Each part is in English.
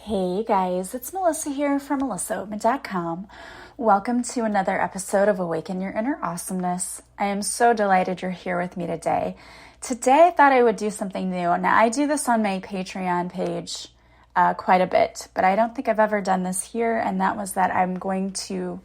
Hey guys, it's Melissa here from melissaoatman.com. Welcome to another episode of Awaken Your Inner Awesomeness. I am so delighted you're here with me today. Today I thought I would do something new. Now I do this on my Patreon page quite a bit, but I don't think I've ever done this here, and that was that I'm going to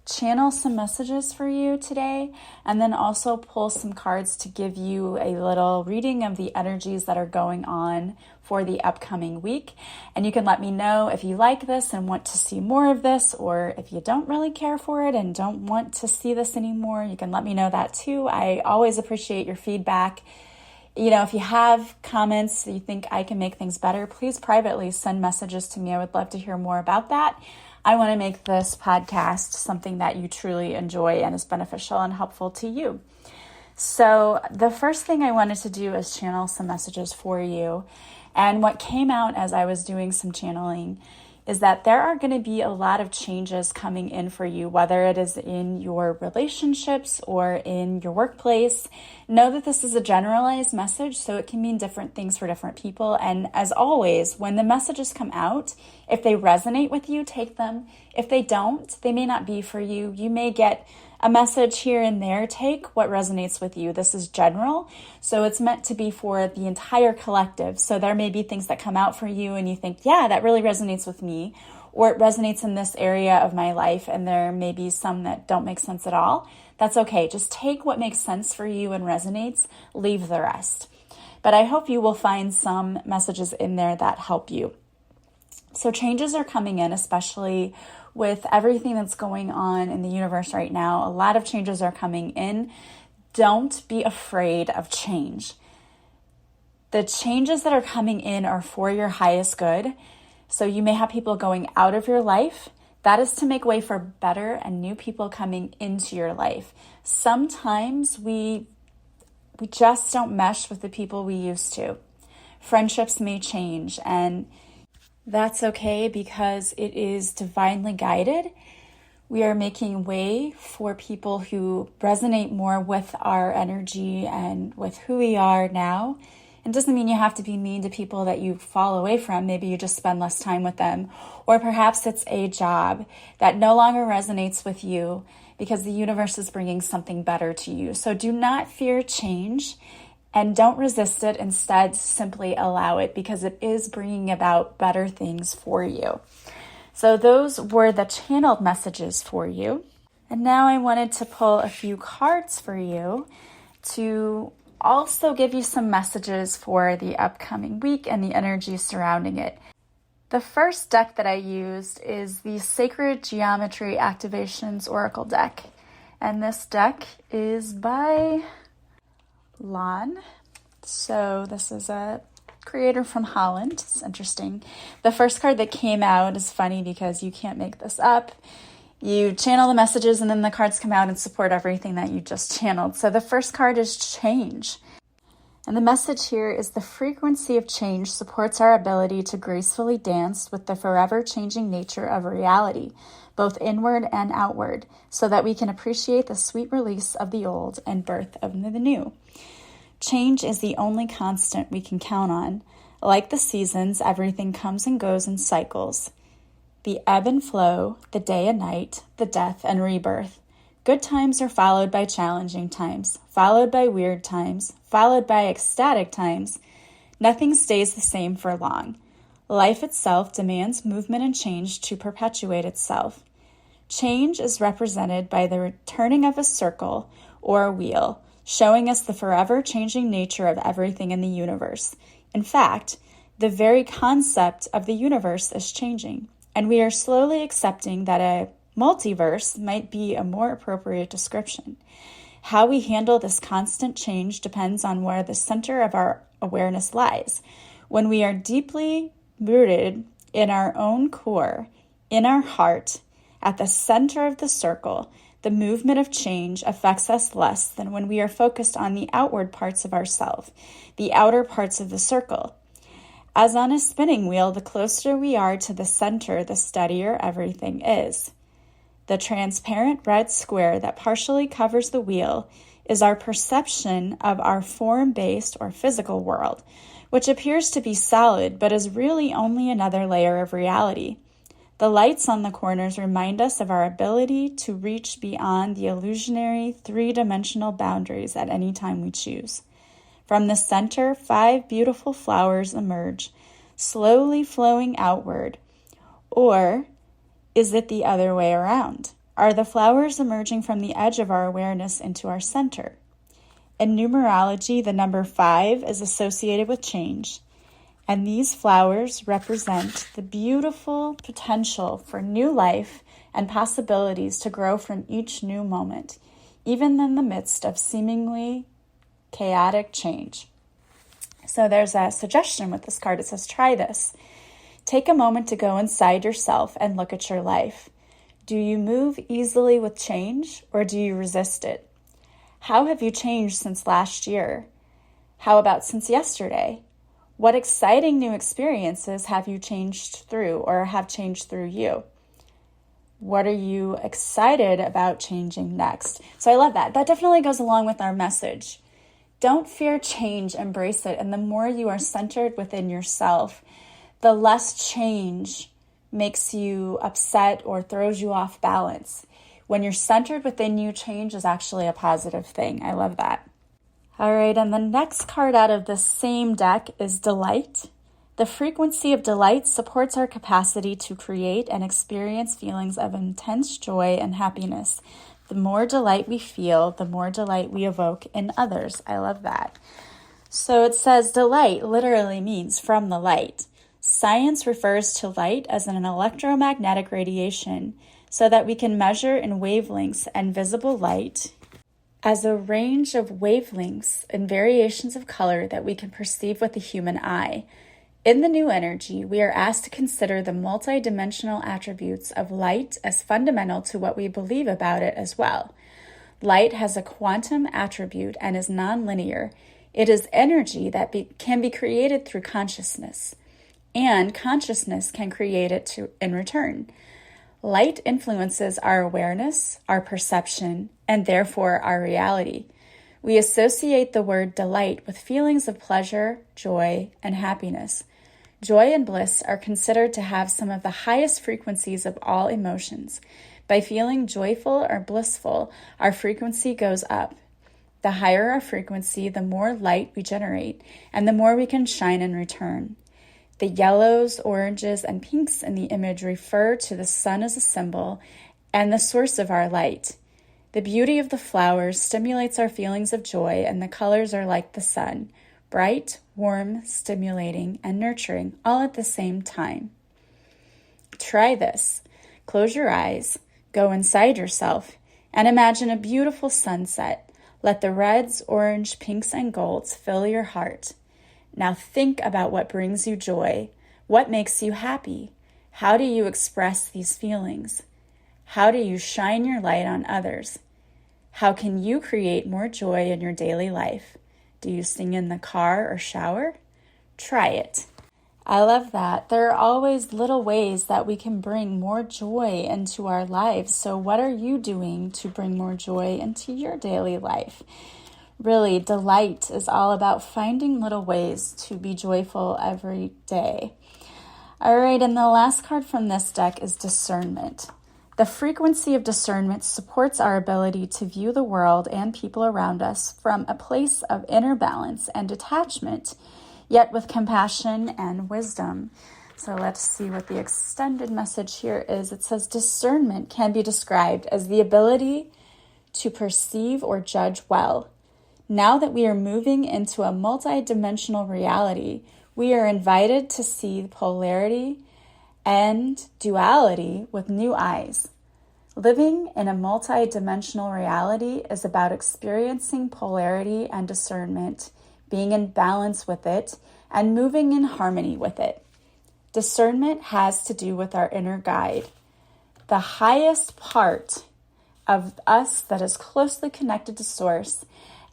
channel some messages for you today and then also pull some cards to give you a little reading of the energies that are going on for the upcoming week. And you can let me know if you like this and want to see more of this, or if you don't really care for it and don't want to see this anymore, you can let me know that too. I always appreciate your feedback. You know, if you have comments that you think I can make things better, please privately send messages to me. I would love to hear more about that. I want to make this podcast something that you truly enjoy and is beneficial and helpful to you. So the first thing I wanted to do is channel some messages for you. And what came out as I was doing some channeling is that there are going to be a lot of changes coming in for you, whether it is in your relationships or in your workplace. Know that this is a generalized message, so it can mean different things for different people. And as always, when the messages come out, if they resonate with you, take them. If they don't, they may not be for you. You may get a message here and there. Take what resonates with you. This is general, so it's meant to be for the entire collective. So there may be things that come out for you and you think, yeah, that really resonates with me, or it resonates in this area of my life, and there may be some that don't make sense at all. That's okay. Just take what makes sense for you and resonates, leave the rest. But I hope you will find some messages in there that help you. So changes are coming in, especially with everything that's going on in the universe right now. A lot of changes are coming in. Don't be afraid of change. The changes that are coming in are for your highest good. So you may have people going out of your life. That is to make way for better and new people coming into your life. Sometimes we just don't mesh with the people we used to. Friendships may change, and that's okay because it is divinely guided. We are making way for people who resonate more with our energy and with who we are now. It doesn't mean you have to be mean to people that you fall away from. Maybe you just spend less time with them. Or perhaps it's a job that no longer resonates with you because the universe is bringing something better to you. So do not fear change. And don't resist it. Instead, simply allow it, because it is bringing about better things for you. So those were the channeled messages for you. And now I wanted to pull a few cards for you to also give you some messages for the upcoming week and the energy surrounding it. The first deck that I used is the Sacred Geometry Activations Oracle deck. And this deck is by Lon. So this is a creator from Holland. It's interesting. The first card that came out is funny because you can't make this up. You channel the messages and then the cards come out and support everything that you just channeled. So the first card is change. And the message here is the frequency of change supports our ability to gracefully dance with the forever changing nature of reality, both inward and outward, so that we can appreciate the sweet release of the old and birth of the new. Change is the only constant we can count on. Like the seasons, everything comes and goes in cycles. The ebb and flow, the day and night, the death and rebirth. Good times are followed by challenging times, followed by weird times, followed by ecstatic times. Nothing stays the same for long. Life itself demands movement and change to perpetuate itself. Change is represented by the turning of a circle or a wheel, showing us the forever changing nature of everything in the universe. In fact, the very concept of the universe is changing, and we are slowly accepting that a multiverse might be a more appropriate description. How we handle this constant change depends on where the center of our awareness lies. When we are deeply rooted in our own core, in our heart, at the center of the circle, the movement of change affects us less than when we are focused on the outward parts of ourselves, the outer parts of the circle. As on a spinning wheel, the closer we are to the center, the steadier everything is. The transparent red square that partially covers the wheel is our perception of our form-based or physical world, which appears to be solid but is really only another layer of reality. The lights on the corners remind us of our ability to reach beyond the illusionary three-dimensional boundaries at any time we choose. From the center, 5 beautiful flowers emerge, slowly flowing outward. Or is it the other way around? Are the flowers emerging from the edge of our awareness into our center? In numerology, the number 5 is associated with change, and these flowers represent the beautiful potential for new life and possibilities to grow from each new moment, even in the midst of seemingly chaotic change. So there's a suggestion with this card. It says, try this. Take a moment to go inside yourself and look at your life. Do you move easily with change, or do you resist it? How have you changed since last year? How about since yesterday? What exciting new experiences have you changed through or have changed through you? What are you excited about changing next? So I love that. That definitely goes along with our message. Don't fear change, embrace it. And the more you are centered within yourself, the less change makes you upset or throws you off balance. When you're centered within you, change is actually a positive thing. I love that. All right, and the next card out of the same deck is Delight. The frequency of delight supports our capacity to create and experience feelings of intense joy and happiness. The more delight we feel, the more delight we evoke in others. I love that. So it says delight literally means from the light. Science refers to light as an electromagnetic radiation so that we can measure in wavelengths, and visible light as a range of wavelengths and variations of color that we can perceive with the human eye. In the new energy, we are asked to consider the multidimensional attributes of light as fundamental to what we believe about it as well. Light has a quantum attribute and is nonlinear. It is energy that can be created through consciousness, and consciousness can create it in return. Light influences our awareness, our perception, and therefore our reality. We associate the word delight with feelings of pleasure, joy, and happiness. Joy and bliss are considered to have some of the highest frequencies of all emotions. By feeling joyful or blissful, our frequency goes up. The higher our frequency, the more light we generate, and the more we can shine in return. The yellows, oranges, and pinks in the image refer to the sun as a symbol and the source of our light. The beauty of the flowers stimulates our feelings of joy, and the colors are like the sun, bright, warm, stimulating, and nurturing, all at the same time. Try this. Close your eyes, go inside yourself, and imagine a beautiful sunset. Let the reds, orange, pinks, and golds fill your heart. Now think about what brings you joy. What makes you happy? How do you express these feelings? How do you shine your light on others? How can you create more joy in your daily life? Do you sing in the car or shower? Try it. I love that. There are always little ways that we can bring more joy into our lives. So what are you doing to bring more joy into your daily life? Really, delight is all about finding little ways to be joyful every day. All right, and the last card from this deck is discernment. The frequency of discernment supports our ability to view the world and people around us from a place of inner balance and detachment, yet with compassion and wisdom. So let's see what the extended message here is. It says discernment can be described as the ability to perceive or judge well. Now that we are moving into a multidimensional reality, we are invited to see polarity and duality with new eyes. Living in a multidimensional reality is about experiencing polarity and discernment, being in balance with it, and moving in harmony with it. Discernment has to do with our inner guide, the highest part of us that is closely connected to Source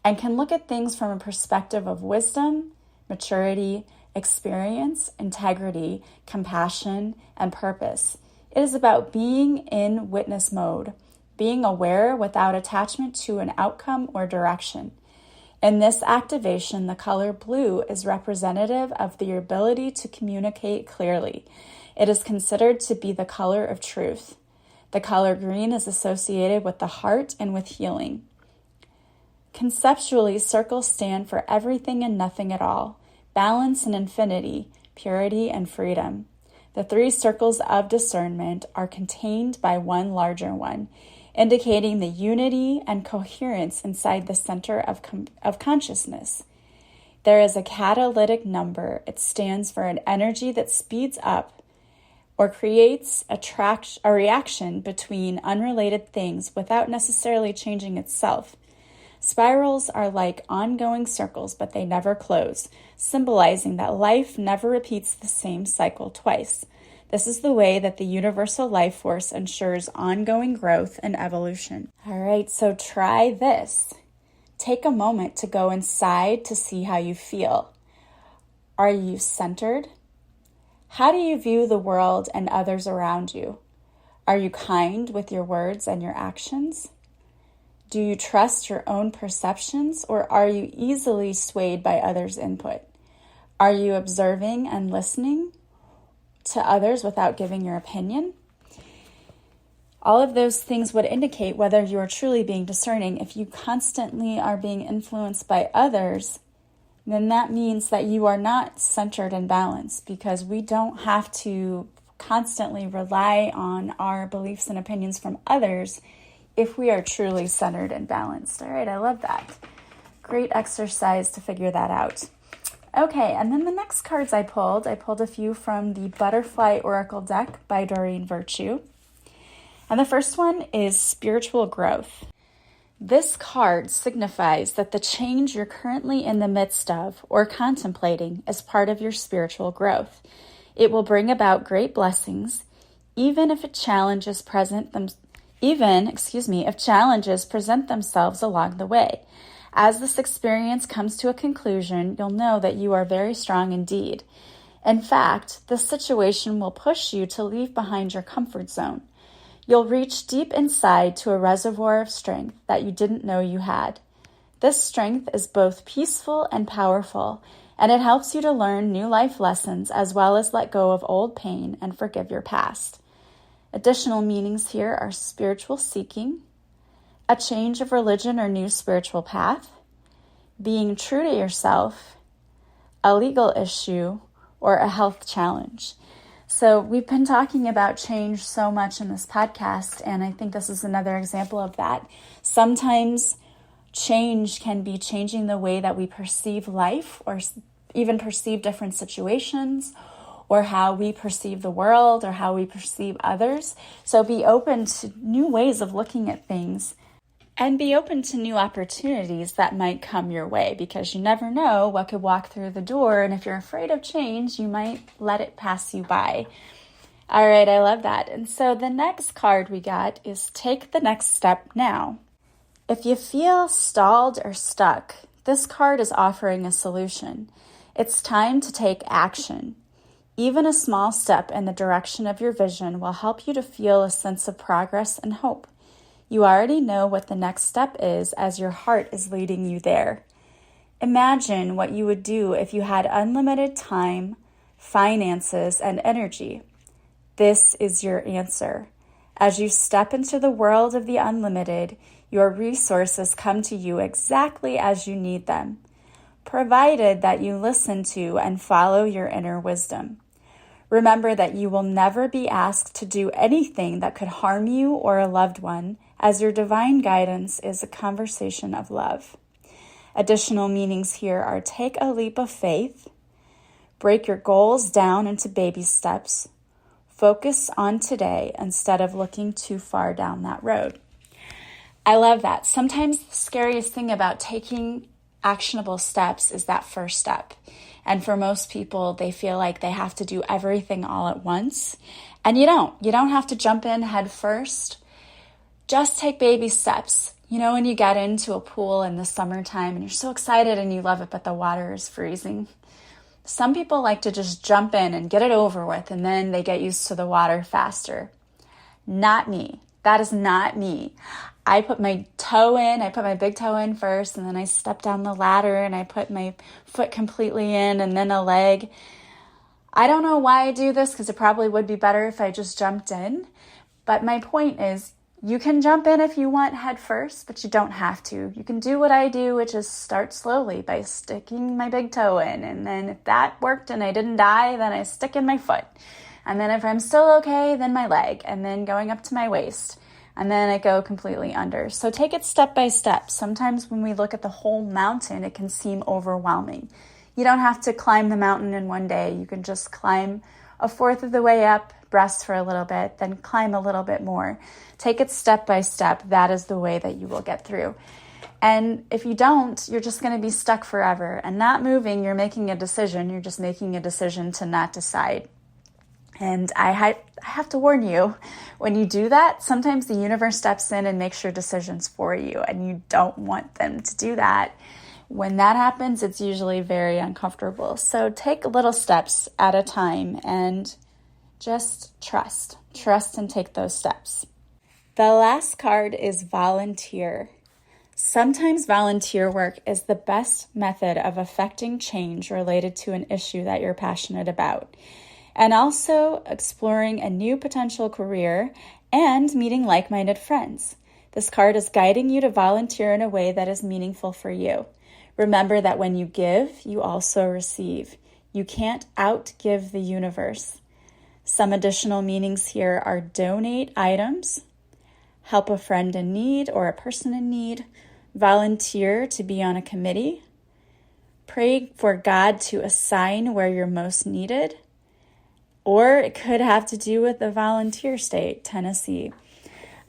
and can look at things from a perspective of wisdom, maturity, experience, integrity, compassion, and purpose. It is about being in witness mode, being aware without attachment to an outcome or direction. In this activation, the color blue is representative of the ability to communicate clearly. It is considered to be the color of truth. The color green is associated with the heart and with healing. Conceptually, circles stand for everything and nothing at all, balance and infinity, purity and freedom. The 3 circles of discernment are contained by one larger one, indicating the unity and coherence inside the center of consciousness. There is a catalytic number. It stands for an energy that speeds up or creates a reaction between unrelated things without necessarily changing itself. Spirals are like ongoing circles, but they never close, symbolizing that life never repeats the same cycle twice. This is the way that the universal life force ensures ongoing growth and evolution. All right, so try this. Take a moment to go inside to see how you feel. Are you centered? How do you view the world and others around you? Are you kind with your words and your actions? Do you trust your own perceptions, or are you easily swayed by others' input? Are you observing and listening to others without giving your opinion? All of those things would indicate whether you are truly being discerning. If you constantly are being influenced by others, then that means that you are not centered and balanced, because we don't have to constantly rely on our beliefs and opinions from others if we are truly centered and balanced. All right, I love that. Great exercise to figure that out. Okay, and then the next cards I pulled a few from the Butterfly Oracle deck by Doreen Virtue. And the first one is spiritual growth. This card signifies that the change you're currently in the midst of or contemplating is part of your spiritual growth. It will bring about great blessings, even if challenges present themselves along the way. As this experience comes to a conclusion, you'll know that you are very strong indeed. In fact, this situation will push you to leave behind your comfort zone. You'll reach deep inside to a reservoir of strength that you didn't know you had. This strength is both peaceful and powerful, and it helps you to learn new life lessons as well as let go of old pain and forgive your past. Additional meanings here are spiritual seeking, a change of religion or new spiritual path, being true to yourself, a legal issue, or a health challenge. So we've been talking about change so much in this podcast, and I think this is another example of that. Sometimes change can be changing the way that we perceive life, or even perceive different situations, or how we perceive the world, or how we perceive others. So be open to new ways of looking at things, and be open to new opportunities that might come your way, because you never know what could walk through the door. And if you're afraid of change, you might let it pass you by. All right, I love that. And so the next card we got is Take the Next Step Now. If you feel stalled or stuck, this card is offering a solution. It's time to take action. Even a small step in the direction of your vision will help you to feel a sense of progress and hope. You already know what the next step is, as your heart is leading you there. Imagine what you would do if you had unlimited time, finances, and energy. This is your answer. As you step into the world of the unlimited, your resources come to you exactly as you need them, provided that you listen to and follow your inner wisdom. Remember that you will never be asked to do anything that could harm you or a loved one, as your divine guidance is a conversation of love. Additional meanings here are take a leap of faith, break your goals down into baby steps, focus on today instead of looking too far down that road. I love that. Sometimes the scariest thing about taking actionable steps is that first step. And for most people, they feel like they have to do everything all at once. And you don't. You don't have to jump in head first. Just take baby steps. You know, when you get into a pool in the summertime and you're so excited and you love it, but the water is freezing. Some people like to just jump in and get it over with, and then they get used to the water faster. Not me. That is not me. I put my toe in, I put my big toe in first, and then I step down the ladder and I put my foot completely in and then a leg. I don't know why I do this because it probably would be better if I just jumped in. But my point is, you can jump in if you want head first, but you don't have to. You can do what I do, which is start slowly by sticking my big toe in. And then if that worked and I didn't die, then I stick in my foot. And then if I'm still okay, then my leg. And then going up to my waist. And then I go completely under. So take it step by step. Sometimes when we look at the whole mountain, it can seem overwhelming. You don't have to climb the mountain in one day. You can just climb a fourth of the way up, rest for a little bit, then climb a little bit more. Take it step by step. That is the way that you will get through. And if you don't, you're just going to be stuck forever. And not moving, you're making a decision. You're just making a decision to not decide. And I have to warn you, when you do that, sometimes the universe steps in and makes your decisions for you, and you don't want them to do that. When that happens, it's usually very uncomfortable. So take little steps at a time and just trust. Trust and take those steps. The last card is volunteer. Sometimes volunteer work is the best method of affecting change related to an issue that you're passionate about, and also exploring a new potential career and meeting like-minded friends. This card is guiding you to volunteer in a way that is meaningful for you. Remember that when you give, you also receive. You can't outgive the universe. Some additional meanings here are donate items, help a friend in need or a person in need, volunteer to be on a committee, pray for God to assign where you're most needed, or it could have to do with the volunteer state, Tennessee.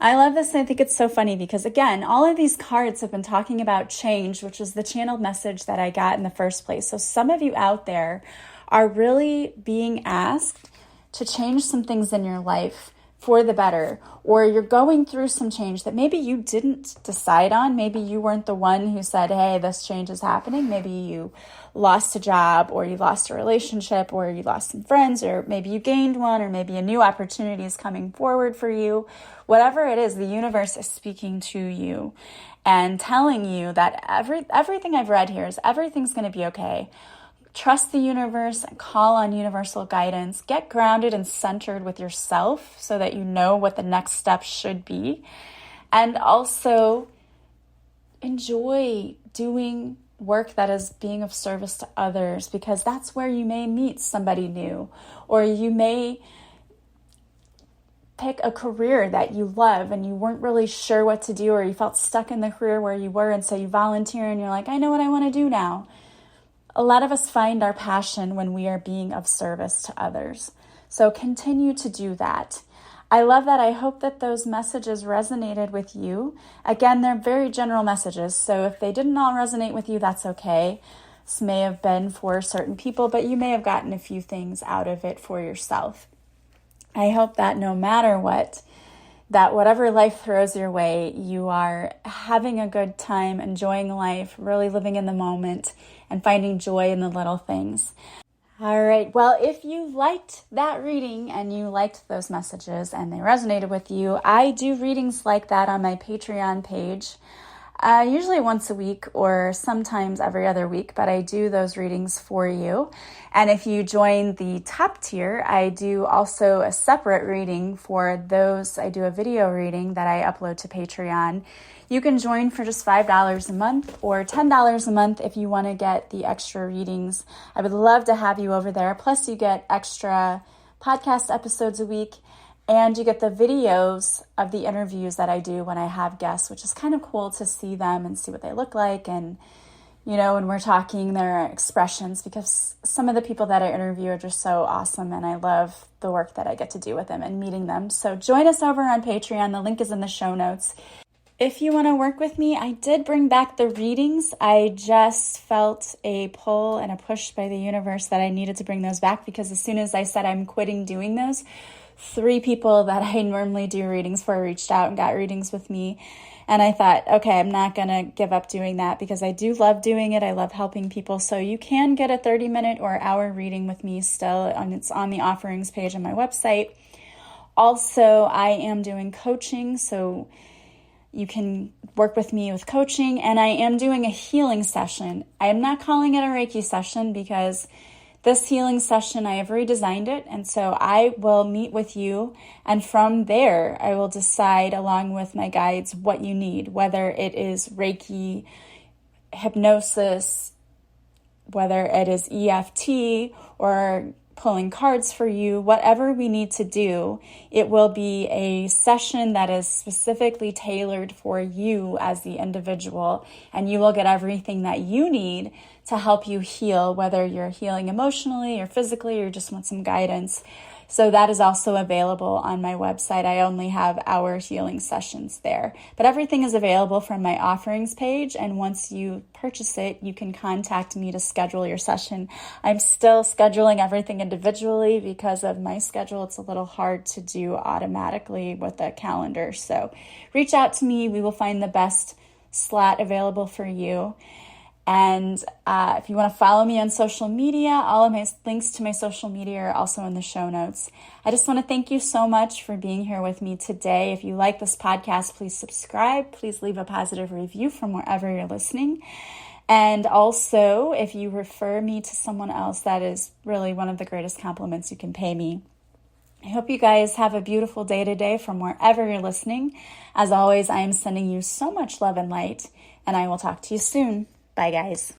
I love this, and I think it's so funny because, again, all of these cards have been talking about change, which is the channeled message that I got in the first place. So some of you out there are really being asked to change some things in your life for the better, or you're going through some change that maybe you didn't decide on. Maybe you weren't the one who said, hey, this change is happening. Maybe you lost a job, or you lost a relationship, or you lost some friends, or maybe you gained one, or maybe a new opportunity is coming forward for you. Whatever it is, the universe is speaking to you and telling you that everything I've read here is everything's going to be okay. Trust the universe and call on universal guidance. Get grounded and centered with yourself so that you know what the next step should be. And also enjoy doing work that is being of service to others, because that's where you may meet somebody new, or you may pick a career that you love and you weren't really sure what to do, or you felt stuck in the career where you were, and so you volunteer and you're like, I know what I want to do now. A lot of us find our passion when we are being of service to others. So continue to do that. I love that. I hope that those messages resonated with you. Again, they're very general messages, so if they didn't all resonate with you, that's okay. This may have been for certain people, but you may have gotten a few things out of it for yourself. I hope that no matter what, that whatever life throws your way, you are having a good time, enjoying life, really living in the moment, and finding joy in the little things. All right. Well, if you liked that reading and you liked those messages and they resonated with you, I do readings like that on my Patreon page, usually once a week or sometimes every other week, but I do those readings for you. And if you join the top tier, I do also a separate reading for those. I do a video reading that I upload to Patreon. You can join for just $5 a month or $10 a month if you want to get the extra readings. I would love to have you over there. Plus, you get extra podcast episodes a week, and you get the videos of the interviews that I do when I have guests, which is kind of cool to see them and see what they look like. And, you know, when we're talking, their expressions, because some of the people that I interview are just so awesome, and I love the work that I get to do with them and meeting them. So join us over on Patreon. The link is in the show notes. If you want to work with me, I did bring back the readings. I just felt a pull and a push by the universe that I needed to bring those back, because as soon as I said I'm quitting doing those, 3 people that I normally do readings for reached out and got readings with me. And I thought, okay, I'm not going to give up doing that, because I do love doing it. I love helping people. So you can get a 30-minute or hour reading with me still, and it's on the offerings page on my website. Also, I am doing coaching, so you can work with me with coaching, and I am doing a healing session. I am not calling it a Reiki session because this healing session, I have redesigned it, and so I will meet with you, and from there, I will decide along with my guides what you need, whether it is Reiki, hypnosis, whether it is EFT or pulling cards for you, whatever we need to do. It will be a session that is specifically tailored for you as the individual, and you will get everything that you need to help you heal, whether you're healing emotionally or physically or just want some guidance. So that is also available on my website. I only have our healing sessions there, but everything is available from my offerings page. And once you purchase it, you can contact me to schedule your session. I'm still scheduling everything individually because of my schedule. It's a little hard to do automatically with a calendar. So reach out to me. We will find the best slot available for you. And if you want to follow me on social media, all of my links to my social media are also in the show notes. I just want to thank you so much for being here with me today. If you like this podcast, please subscribe. Please leave a positive review from wherever you're listening. And also, if you refer me to someone else, that is really one of the greatest compliments you can pay me. I hope you guys have a beautiful day today from wherever you're listening. As always, I am sending you so much love and light, and I will talk to you soon. Bye, guys.